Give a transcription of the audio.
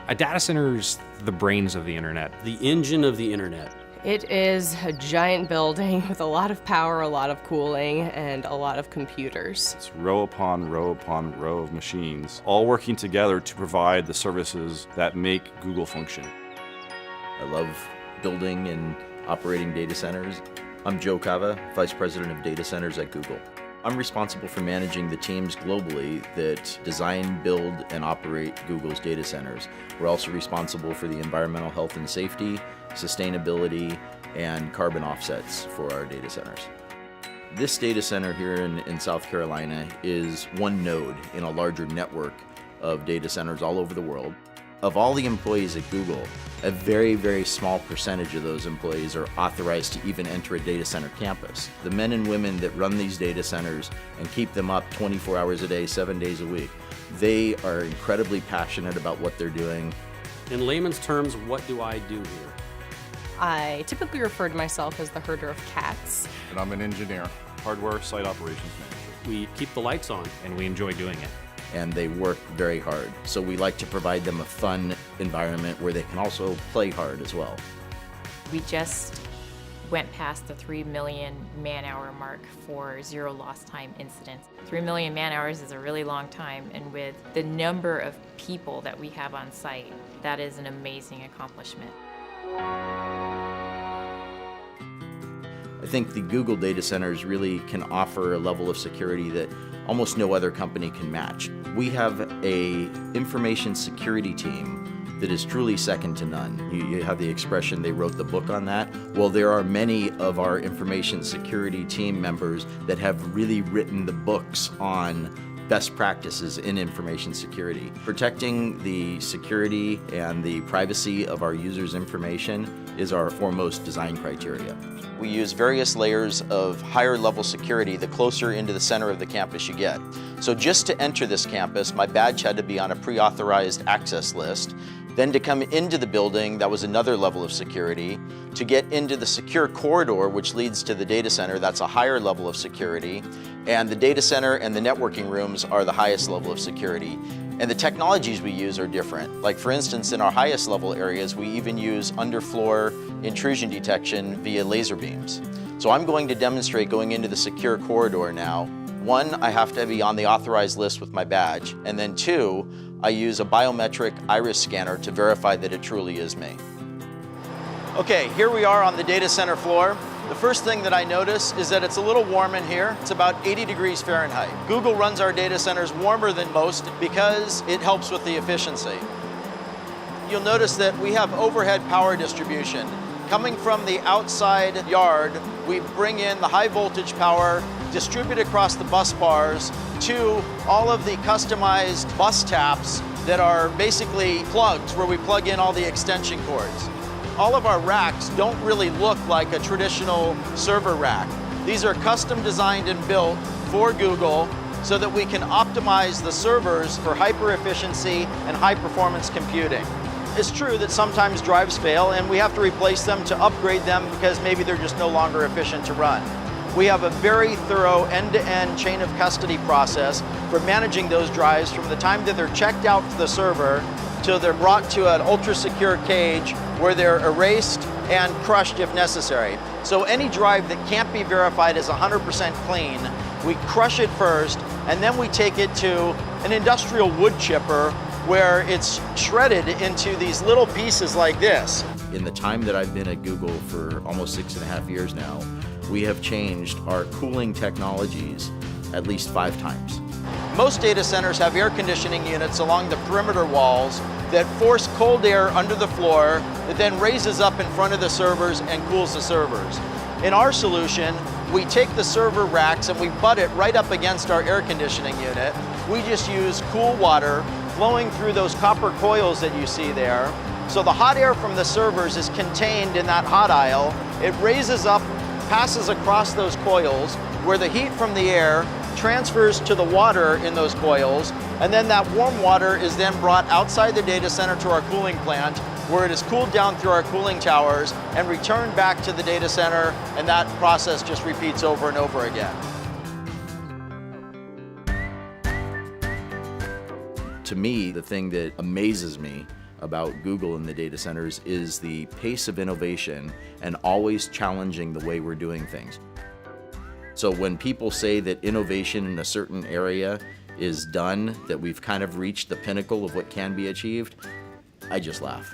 A data center's the brains of the internet. The engine of the internet. It is a giant building with a lot of power, a lot of cooling, and a lot of computers. It's row upon row upon row of machines, all working together to provide the services that make Google function. I love building and operating data centers. I'm Joe Cava, Vice President of Data Centers at Google. I'm responsible for managing the teams globally that design, build, and operate Google's data centers. We're also responsible for the environmental health and safety, sustainability, and carbon offsets for our data centers. This data center here in South Carolina is one node in a larger network of data centers all over the world. Of all the employees at Google, a very, very small percentage of those employees are authorized to even enter a data center campus. The men and women that run these data centers and keep them up 24 hours a day, 7 days a week, they are incredibly passionate about what they're doing. In layman's terms, what do I do here? I typically refer to myself as the herder of cats. And I'm an engineer, hardware site operations manager. We keep the lights on. And we enjoy doing it. And they work very hard. So we like to provide them a fun environment where they can also play hard as well. We just went past the 3 million man-hour mark for zero lost time incidents. 3 million man-hours is a really long time, and with the number of people that we have on site, that is an amazing accomplishment. I think the Google data centers really can offer a level of security that almost no other company can match. We have an information security team that is truly second to none. You have the expression, they wrote the book on that. Well, there are many of our information security team members that have really written the books on best practices in information security. Protecting the security and the privacy of our users' information is our foremost design criteria. We use various layers of higher level security the closer into the center of the campus you get. So just to enter this campus, my badge had to be on a pre-authorized access list. Then to come into the building, that was another level of security. To get into the secure corridor, which leads to the data center, that's a higher level of security. And the data center and the networking rooms are the highest level of security. And the technologies we use are different. Like for instance, in our highest level areas, we even use underfloor intrusion detection via laser beams. So I'm going to demonstrate going into the secure corridor now. One, I have to be on the authorized list with my badge. And then two, I use a biometric iris scanner to verify that it truly is me. Okay, here we are on the data center floor. The first thing that I notice is that it's a little warm in here. It's about 80 degrees Fahrenheit. Google runs our data centers warmer than most because it helps with the efficiency. You'll notice that we have overhead power distribution. Coming from the outside yard, we bring in the high voltage power, distribute across the bus bars to all of the customized bus taps that are basically plugs where we plug in all the extension cords. All of our racks don't really look like a traditional server rack. These are custom designed and built for Google so that we can optimize the servers for hyper efficiency and high performance computing. It's true that sometimes drives fail and we have to replace them to upgrade them because maybe they're just no longer efficient to run. We have a very thorough end-to-end chain of custody process for managing those drives from the time that they're checked out to the server till they're brought to an ultra-secure cage where they're erased and crushed if necessary. So any drive that can't be verified as 100% clean, we crush it first, and then we take it to an industrial wood chipper where it's shredded into these little pieces like this. In the time that I've been at Google for almost 6.5 years now, we have changed our cooling technologies at least 5 times. Most data centers have air conditioning units along the perimeter walls that force cold air under the floor that then raises up in front of the servers and cools the servers. In our solution, we take the server racks and we butt it right up against our air conditioning unit. We just use cool water flowing through those copper coils that you see there. So the hot air from the servers is contained in that hot aisle. It raises up, passes across those coils, where the heat from the air transfers to the water in those coils, and then that warm water is then brought outside the data center to our cooling plant, where it is cooled down through our cooling towers and returned back to the data center, and that process just repeats over and over again. To me, the thing that amazes me about Google in the data centers is the pace of innovation and always challenging the way we're doing things. So when people say that innovation in a certain area is done, that we've kind of reached the pinnacle of what can be achieved, I just laugh.